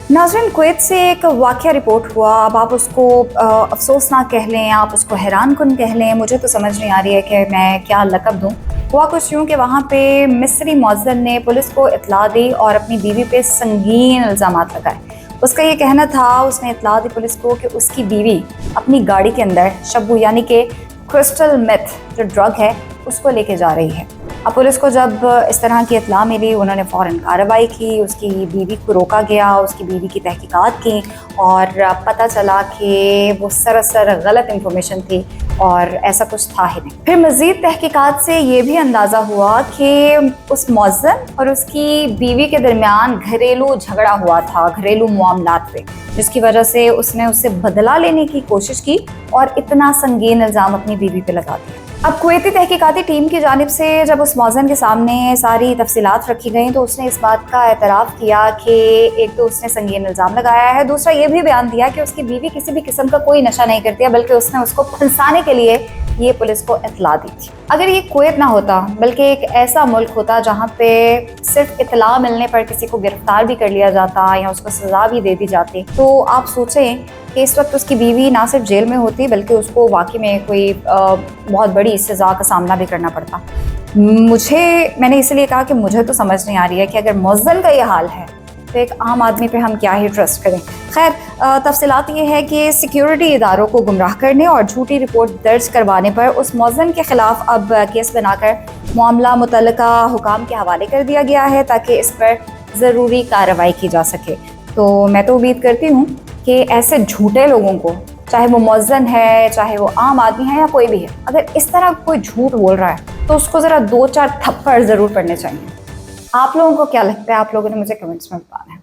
नाज़रीन, कुवैत से एक वाक़या रिपोर्ट हुआ। अब आप उसको अफसोसनाक कह लें, आप उसको हैरान कुन कह लें, मुझे तो समझ नहीं आ रही है कि मैं क्या लक़ब दूँ। हुआ कुछ यूँ कि वहाँ पे मिस्री मौज़्ज़िन ने पुलिस को इत्तला दी और अपनी बीवी पे संगीन इल्ज़ामात लगाए। उसका ये कहना था, उसने इत्तला दी पुलिस को कि उसकी बीवी अपनी गाड़ी के अंदर शब्बू यानी कि क्रिस्टल मेथ जो ड्रग है उसको लेके जा रही है। अब पुलिस को जब इस तरह की इत्तला मिली, उन्होंने फ़ौरन कार्रवाई की, उसकी बीवी को रोका गया, उसकी बीवी की तहकीकात की और पता चला कि वो सरासर गलत इंफॉर्मेशन थी और ऐसा कुछ था ही नहीं। फिर मज़ीद तहकीकात से ये भी अंदाज़ा हुआ कि उस मौज़्ज़िन और उसकी बीवी के दरमियान घरेलू झगड़ा हुआ था, घरेलू मामलात पे, जिसकी वजह से उसने उससे बदला लेने की कोशिश की और इतना संगीन इल्ज़ाम अपनी बीवी पे लगा दिया। अब कुवैती तहकीकाती टीम की जानिब से जब उस मौज़्ज़िन के सामने सारी तफसीलात रखी गई तो उसने इस बात का एतराफ़ किया कि एक तो उसने संगीन इल्ज़ाम लगाया है, दूसरा ये भी बयान दिया कि उसकी बीवी किसी भी किस्म का कोई नशा नहीं करती है, बल्कि उसने उसको फंसाने के लिए ये पुलिस को इत्तला दी थी। अगर ये कुवैत ना होता बल्कि एक ऐसा मुल्क होता जहाँ पे सिर्फ इत्तला मिलने पर किसी को गिरफ्तार भी कर लिया जाता या उसको सज़ा भी दे दी जाती, तो आप सोचें कि इस वक्त उसकी बीवी ना सिर्फ जेल में होती बल्कि उसको वाकई में कोई बहुत बड़ी सज़ा का सामना भी करना पड़ता। मैंने इसलिए कहा कि मुझे तो समझ नहीं आ रही है कि अगर मौज़्ज़िन का ये हाल है तो एक आम आदमी पे हम क्या ही ट्रस्ट करें। खैर, तफसीलात ये है कि सिक्योरिटी इदारों को गुमराह करने और झूठी रिपोर्ट दर्ज करवाने पर उस मौज़्ज़िन के ख़िलाफ़ अब केस बनाकर मामला मुतल्लिका हुकाम के हवाले कर दिया गया है ताकि इस पर ज़रूरी कार्रवाई की जा सके। तो मैं तो उम्मीद करती हूँ कि ऐसे झूठे लोगों को, चाहे वो मौज़्ज़िन है, चाहे वो आम आदमी है या कोई भी है, अगर इस तरह कोई झूठ बोल रहा है तो उसको ज़रा 2-4 थप्पड़ ज़रूर पड़ने चाहिए। आप लोगों को क्या लगता है? आप लोगों ने मुझे कमेंट्स में बताना है।